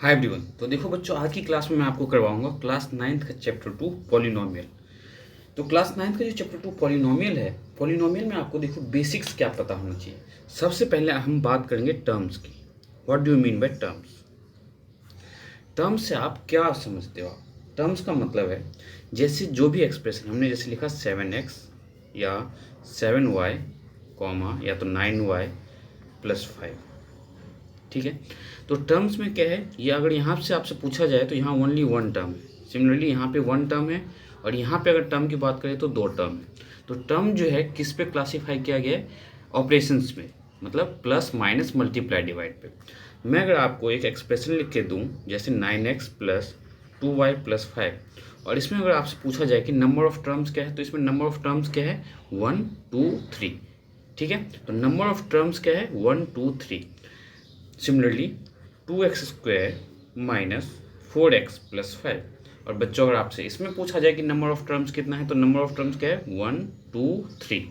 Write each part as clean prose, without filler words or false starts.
Hi everyone. तो देखो बच्चों, आज की क्लास में मैं आपको करवाऊंगा क्लास नाइन्थ का चैप्टर 2 पॉलिनोमियल। तो क्लास नाइन्थ का जो चैप्टर 2 पॉलिनोमियल है, पॉलिनोमियल में आपको देखो बेसिक्स क्या पता होना चाहिए। सबसे पहले हम बात करेंगे टर्म्स की। What do you mean by terms? Terms से आप क्या समझते हो? टर्म्स का मतलब है जैसे जो भी एक्सप्रेशन हमने जैसे लिखा 7x या 7y कॉमा या तो 9y प्लस 5, ठीक है। तो टर्म्स में क्या है, ये अगर यहाँ से आपसे पूछा जाए तो यहाँ ओनली वन टर्म है। सिमिलरली यहाँ पे वन टर्म है और यहाँ पे अगर टर्म की बात करें तो दो टर्म है। तो टर्म जो है किस पे क्लासीफाई किया गया है? ऑपरेशंस में, मतलब प्लस माइनस मल्टीप्लाई डिवाइड पे। मैं अगर आपको एक एक्सप्रेशन लिख के दूँ जैसे 9x प्लस 2y प्लस 5, और इसमें अगर आपसे पूछा जाए कि नंबर ऑफ टर्म्स क्या है, तो इसमें नंबर ऑफ टर्म्स क्या है? 1 2 3, ठीक है। तो नंबर ऑफ टर्म्स क्या है? 1 2 3। Similarly 2x² minus 4x plus 5। और बच्चों अगर आपसे इसमें पूछा जाए कि नंबर ऑफ टर्म्स कितना है, तो नंबर ऑफ टर्म्स क्या है? 1 2 3,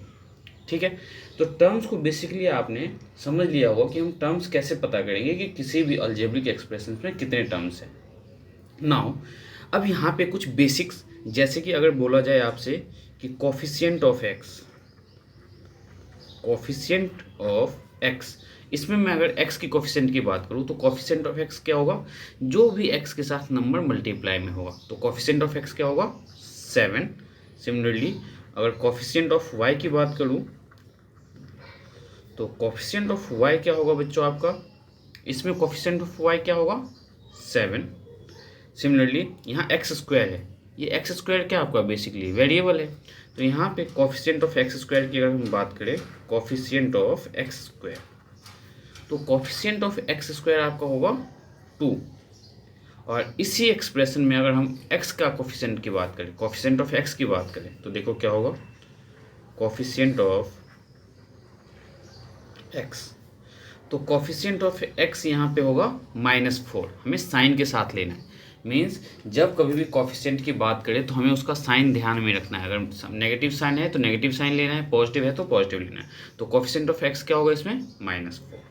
ठीक है। तो टर्म्स को बेसिकली आपने समझ लिया होगा कि हम टर्म्स कैसे पता करेंगे कि किसी भी अलजेब्रिक एक्सप्रेशन में कितने टर्म्स हैं। नाउ अब यहाँ पे कुछ बेसिक्स, जैसे कि अगर बोला जाए आपसे कि coefficient of x, coefficient of x, इसमें मैं अगर x की कोफिशिएंट की बात करूँ तो कोफिशिएंट ऑफ x क्या होगा? जो भी x के साथ नंबर मल्टीप्लाई में होगा, तो कोफिशिएंट ऑफ x क्या होगा? 7। सिमिलरली अगर कोफिशिएंट ऑफ y की बात करूँ तो कोफिशिएंट ऑफ y क्या होगा बच्चों आपका? इसमें कोफिशिएंट ऑफ y क्या होगा? 7। सिमिलरली यहाँ x² है, ये x² क्या आपका बेसिकली वेरिएबल है। तो यहाँ पे कोफिशिएंट ऑफ x² की अगर हम बात करें, कोफिशिएंट ऑफ x², तो कोफिशिएंट ऑफ x² आपका होगा 2। और इसी एक्सप्रेशन में अगर हम x का कोफिशिएंट की बात करें, कोफिशिएंट ऑफ x की बात करें, तो देखो क्या होगा? कोफिशिएंट ऑफ x, तो कोफिशिएंट ऑफ x यहाँ पे होगा -4। हमें साइन के साथ लेना है। मीन्स जब कभी भी कोफिशिएंट की बात करें तो हमें उसका साइन ध्यान में रखना है। अगर नेगेटिव साइन है तो नेगेटिव साइन लेना है, पॉजिटिव है तो पॉजिटिव लेना है। तो कोफिशिएंट ऑफ x क्या होगा इसमें? -4।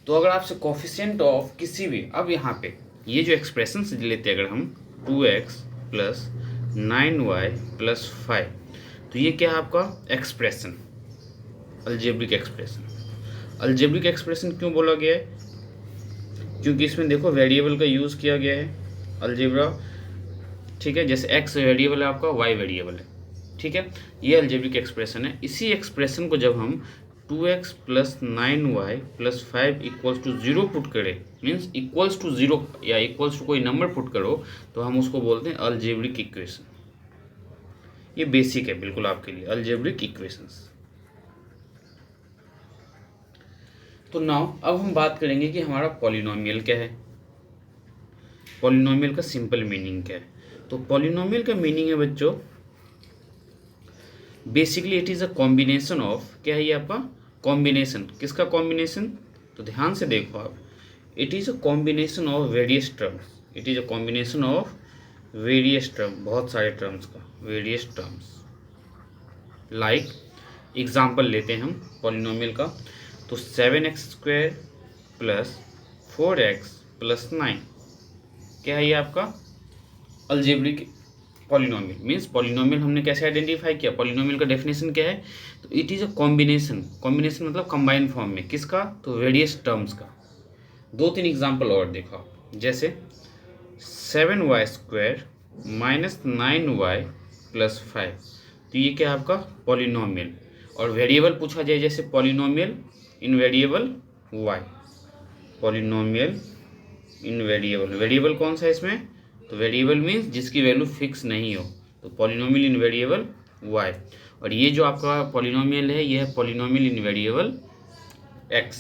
तो अगर आपसे कोफिशिएंट ऑफ किसी भी, अब यहाँ पे ये जो एक्सप्रेशन लेते हैं अगर हम 2x प्लस 9y प्लस 5, तो ये क्या है आपका expression? Algebraic expression. Algebraic expression क्यों बोला गया है? क्योंकि इसमें देखो वेरिएबल का यूज़ किया गया है अलजेब्रा, ठीक है। जैसे x वेरिएबल है आपका, y वेरिएबल है, ठीक है। ये अलजेब्रिक एक्सप्रेशन है। इसी एक्सप्रेशन को जब हम 2x प्लस 9y प्लस 5 इक्वल्स टू 0 पुट करें, मीन्स इक्वल्स टू 0 या इक्वल्स टू कोई नंबर पुट करो, तो हम उसको बोलते हैं अलजेब्रिक इक्वेशन। ये बेसिक है बिल्कुल आपके लिए, अलजेब्रिक इक्वेशंस। तो नाउ अब हम बात करेंगे कि हमारा पॉलिनोमियल क्या है, पॉलिनोमियल का सिंपल मीनिंग क्या है। तो पॉलिनोमियल का मीनिंग है बच्चों, basically it is a combination of, क्या है ये आपका? कॉम्बिनेशन। किसका कॉम्बिनेशन? तो ध्यान से देखो आप, it is a combination of various terms. It is a combination of various term, बहुत सारे टर्म्स का, वेरियस टर्म्स। लाइक एग्जाम्पल लेते हैं हम पॉलिनोमियल का, तो 7x² प्लस 4x प्लस 9, क्या है ये आपका? Algebraic polynomial. मीन्स पॉलिनोमियल हमने कैसे आइडेंटिफाई किया? पॉलिनोमियल का डेफिनेशन क्या है? तो it is a combination. Combination मतलब कंबाइन फॉर्म में, किसका? तो वेरियस टर्म्स का। 2-3 एग्जाम्पल और देखो, जैसे 7y² माइनस 9y प्लस 5, तो ये क्या है आपका? पॉलिनोमियल। और वेरिएबल पूछा जाए जैसे पॉलिनोमियल इन वेरिएबल y, पॉलिनोमियल इन वेरिएबल, वेरिएबल कौन सा है इसमें? तो वेरिएबल मीन्स जिसकी वैल्यू फिक्स नहीं हो, तो पॉलिनोमियल इन वेरिएबल y। और ये जो आपका पॉलिनोमियल है, ये है पॉलिनोमियल इन वेरिएबल x,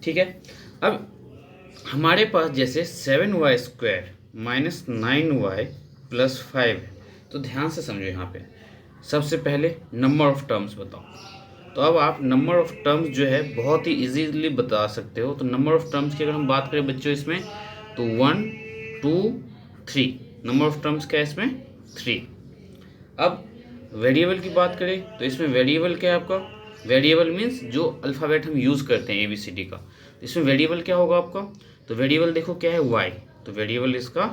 ठीक है। अब हमारे पास जैसे 7y² माइनस 9y प्लस 5, तो ध्यान से समझो यहाँ पे। सबसे पहले नंबर ऑफ टर्म्स बताओ। तो अब आप नंबर ऑफ टर्म्स जो है बहुत ही इजीली बता सकते हो। तो नंबर ऑफ टर्म्स की अगर हम बात करें बच्चों इसमें, तो 1 2 3, नंबर ऑफ टर्म्स क्या है इसमें? 3। अब वेरिएबल की बात करें तो इसमें वेरिएबल क्या है आपका? वेरिएबल मीन्स जो अल्फ़ाबेट हम यूज़ करते हैं ABCD का, इसमें वेरिएबल क्या होगा आपका, तो वेरिएबल देखो क्या है y, तो वेरिएबल इसका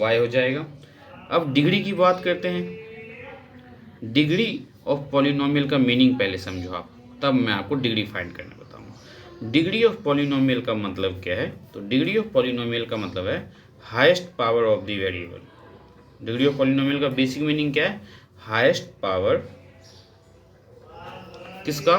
y हो जाएगा। अब डिग्री की बात करते हैं। डिग्री ऑफ पॉलिनोमियल का मीनिंग पहले समझो आप, तब मैं आपको डिग्री फाइंड करना बताऊंगा। डिग्री ऑफ पॉलिनोमियल का मतलब क्या है, तो डिग्री ऑफ पॉलिनोमियल का मतलब है highest power of the variable. Degree of polynomial का बेसिक मीनिंग क्या है, हाईएस्ट पावर किसका,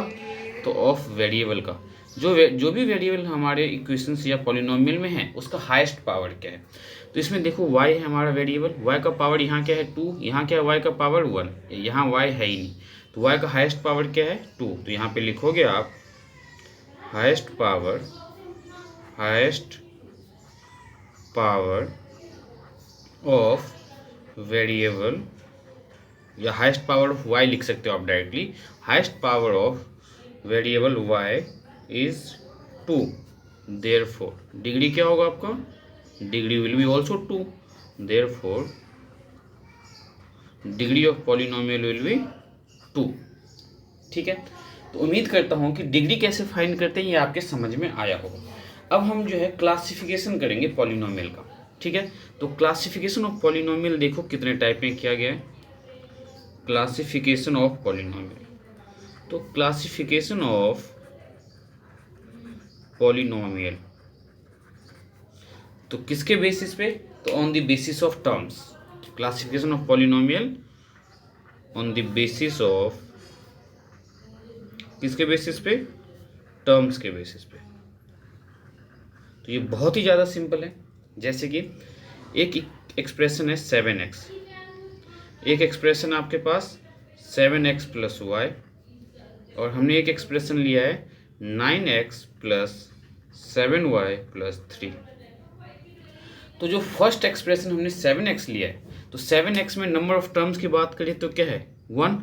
तो ऑफ वेरिएबल का। जो भी वेरिएबल हमारे इक्वेशंस या पॉलिनोमियल में है उसका हाईएस्ट पावर क्या है। तो इसमें देखो y है हमारा वेरिएबल, y का पावर यहाँ क्या है 2, यहाँ क्या है y का पावर 1, यहाँ y है ही नहीं, तो y का हाईएस्ट पावर क्या है 2। तो यहाँ पे लिखोगे आप हाईएस्ट पावर ऑफ वेरिएबल, या हाईएस्ट पावर ऑफ y लिख सकते हो आप directly. Highest power of variable y is 2, therefore degree क्या होगा आपका, degree will be also 2, therefore degree of polynomial will be 2। ठीक है, तो उम्मीद करता हूँ कि डिग्री कैसे फाइंड करते हैं ये आपके समझ में आया होगा। अब हम जो है क्लासिफिकेशन करेंगे पॉलिनोमियल का। ठीक है, तो क्लासिफिकेशन ऑफ पॉलिनोमियल देखो कितने टाइप में किया गया है। क्लासिफिकेशन ऑफ पॉलिनोमियल, तो क्लासिफिकेशन ऑफ पॉलिनोमियल तो किसके बेसिस पे, तो on the basis of terms. Classification of polynomial on the basis of, किसके बेसिस पे, टर्म्स के बेसिस पे। तो ये बहुत ही ज़्यादा सिंपल है। जैसे कि एक एक्सप्रेशन है 7x, एक एक्सप्रेशन आपके पास 7x प्लस वाई, और हमने एक एक्सप्रेशन लिया है 9x प्लस 7y प्लस 3। तो जो फर्स्ट एक्सप्रेशन हमने 7x लिया है, तो 7x में नंबर ऑफ टर्म्स की बात करें तो क्या है 1।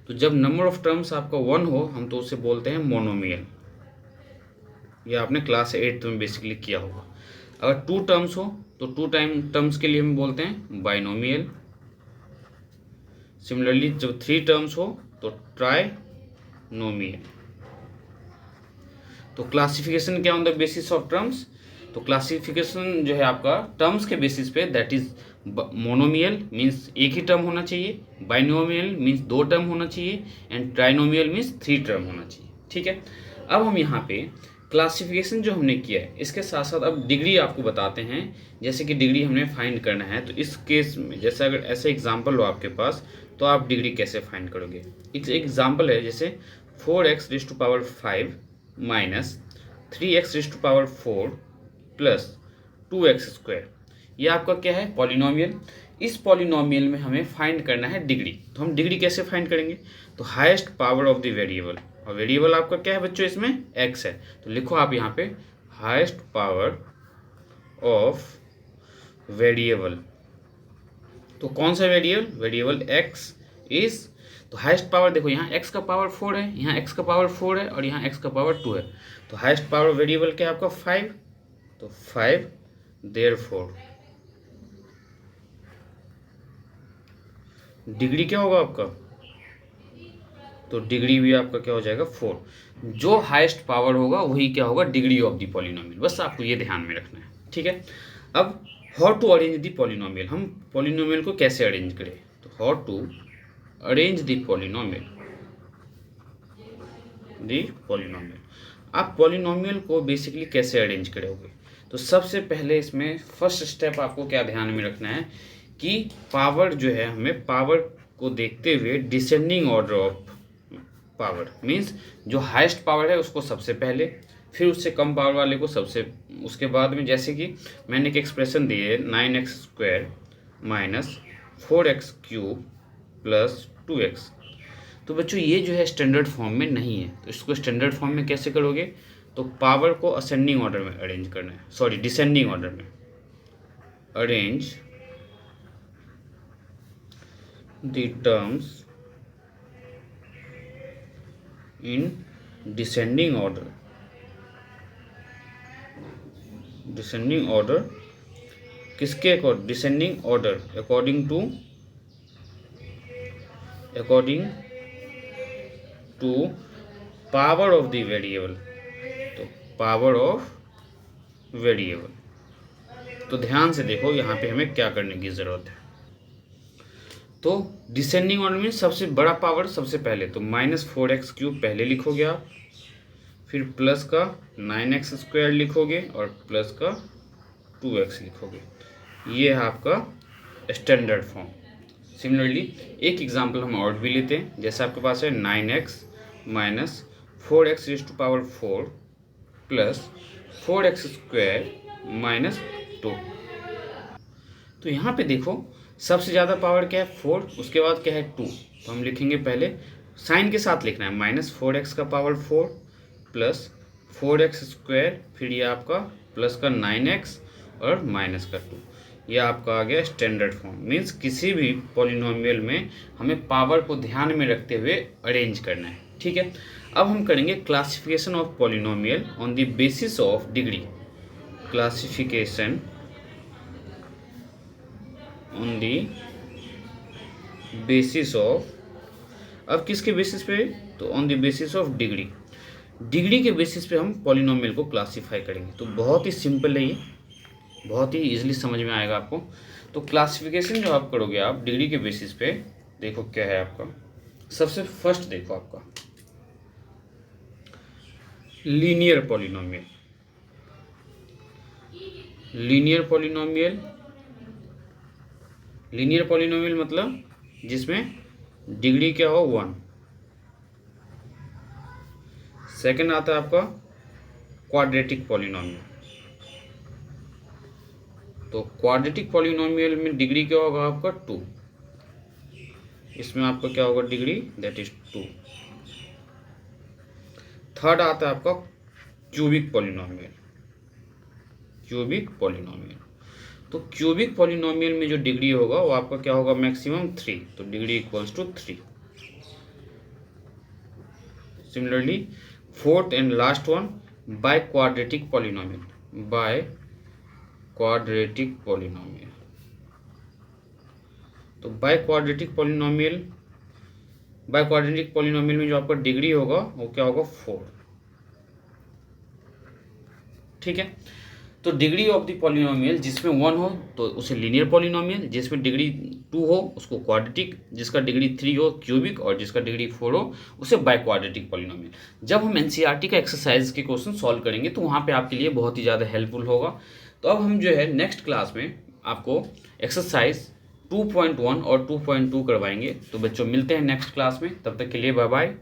तो जब नंबर ऑफ टर्म्स आपका 1 हो, हम तो उसे बोलते हैं मोनोमियल। ये आपने क्लास 8 में बेसिकली किया होगा। अगर 2 टर्म्स हो तो 2 टर्म्स के लिए हम बोलते हैं बाइनोमियल। सिमिलरली जब 3 टर्म्स हो तो ट्राइनोमियल। तो क्लासिफिकेशन क्या on the basis of terms, तो क्लासिफिकेशन जो है आपका टर्म्स के बेसिस पे, दैट इज मोनोमियल मीन्स एक ही टर्म होना चाहिए, बाइनोमियल मीन्स 2 टर्म होना चाहिए, एंड ट्राइनोमियल मीन्स 3 टर्म होना चाहिए। ठीक है, अब हम यहाँ पे क्लासिफिकेशन जो हमने किया है इसके साथ साथ अब डिग्री आपको बताते हैं। जैसे कि डिग्री हमने फाइंड करना है, तो इस केस में जैसे अगर ऐसे एग्जाम्पल हो आपके पास, तो आप डिग्री कैसे फाइंड करोगे। एक एग्जाम्पल है जैसे 4x raise to power 5 minus 3x raise to power 4 plus 2x square. ये आपका क्या है पॉलिनोमियल। इस पॉलिनोमियल में हमें फाइंड करना है डिग्री। तो हम डिग्री कैसे फाइंड करेंगे, तो highest power of the variable, और वेरिएबल आपका क्या है बच्चों इसमें x है। तो लिखो आप यहाँ पे हाईएस्ट पावर ऑफ वेरिएबल। तो कौन सा वेरिएबल, वेरिएबल x इज, तो हाईएस्ट पावर देखो यहाँ x का पावर 4 है, यहाँ x का पावर 4 है, और यहाँ x का पावर 2 है। तो हाईएस्ट पावर वेरिएबल क्या है आपका 5, तो 5 देयरफॉर डिग्री क्या होगा आपका, तो डिग्री भी आपका क्या हो जाएगा 4। जो हाईएस्ट पावर होगा वही क्या होगा डिग्री ऑफ द पॉलिनोमियल। बस आपको ये ध्यान में रखना है। ठीक है, अब how to arrange the polynomial, हम पॉलिनोमियल को कैसे अरेंज करें, तो how to arrange the polynomial. आप पॉलिनोमियल को बेसिकली कैसे अरेंज करोगे, तो सबसे पहले इसमें फर्स्ट स्टेप आपको क्या ध्यान में रखना है कि पावर जो है, हमें पावर को देखते हुए descending order of power, means जो हाईएस्ट पावर है उसको सबसे पहले, फिर उससे कम पावर वाले को सबसे उसके बाद में। जैसे कि मैंने एक एक्सप्रेशन दी है 9x square minus 4x cube plus 2x। तो बच्चों ये जो है स्टैंडर्ड फॉर्म में नहीं है, तो इसको स्टैंडर्ड फॉर्म में कैसे करोगे, तो पावर को असेंडिंग ऑर्डर में अरेंज करना है, सॉरी डिसेंडिंग ऑर्डर में arrange the terms in descending order. Descending order किसके according, descending order according to power of the variable. तो पावर ऑफ वेरिएबल। तो ध्यान से देखो यहाँ पे हमें क्या करने की ज़रूरत है। तो डिसेंडिंग ऑर्डर में सबसे बड़ा पावर सबसे पहले, तो -4x³ पहले लिखोगे आप, फिर प्लस का 9x² लिखोगे और प्लस का 2x लिखोगे। ये है आपका स्टैंडर्ड फॉर्म। सिमिलरली एक एग्जांपल हम और भी लेते हैं, जैसे आपके पास है 9x minus 4x⁴ plus 4x² minus 2। तो यहाँ पे देखो सबसे ज़्यादा पावर क्या है 4, उसके बाद क्या है 2। तो हम लिखेंगे पहले साइन के साथ लिखना है, -4x का पावर 4 प्लस 4x², फिर ये आपका प्लस का 9x और माइनस का 2। ये आपका आ गया स्टैंडर्ड फॉर्म। मीन्स किसी भी पॉलिनोमियल में हमें पावर को ध्यान में रखते हुए अरेंज करना है। ठीक है, अब हम करेंगे classification of polynomial on the basis of degree. Classification on the basis of, अब किसके बेसिस पे, तो on the basis of degree. Degree के बेसिस पे हम पॉलिनोमियल को क्लासीफाई करेंगे। तो बहुत ही सिंपल है ये, बहुत ही इजीली समझ में आएगा आपको। तो क्लासिफिकेशन जो आप करोगे आप डिग्री के बेसिस पे, देखो क्या है आपका। सबसे फर्स्ट देखो आपका linear polynomial. Linear polynomial, linear polynomial मतलब जिसमें डिग्री क्या हो 1। सेकंड आता है आपका क्वाड्रेटिक पॉलिनोमियल। तो क्वाड्रेटिक पॉलिनोमियल में डिग्री क्या होगा आपका 2। इसमें आपका क्या होगा डिग्री, दैट इज 2। थर्ड आता है आपका क्यूबिक पॉलिनोमियल। क्यूबिक पॉलिनोमियल, तो क्यूबिक पॉलिनोमियल में जो डिग्री होगा वो आपका क्या होगा मैक्सिमम 3। तो degree equals to 3। Similarly fourth and last one biquadratic polynomial. Biquadratic polynomial, तो biquadratic polynomial, biquadratic polynomial में जो आपका डिग्री होगा वो क्या होगा 4। ठीक है, तो डिग्री ऑफ द पॉलिनोमियल जिसमें 1 हो तो उसे लीनियर पॉलिनोमियल, जिसमें डिग्री 2 हो उसको क्वाड्रेटिक, जिसका डिग्री 3 हो क्यूबिक और जिसका डिग्री 4 हो उसे बाय क्वाड्रेटिक पॉलिनोमियल। जब हम एनसीईआरटी का एक्सरसाइज के क्वेश्चन सॉल्व करेंगे तो वहाँ पे आपके लिए बहुत ही ज़्यादा हेल्पफुल होगा। तो अब हम जो है नेक्स्ट क्लास में आपको एक्सरसाइज 2.1 और 2.2 करवाएंगे। तो बच्चों मिलते हैं नेक्स्ट क्लास में, तब तक के लिए बाय बाय।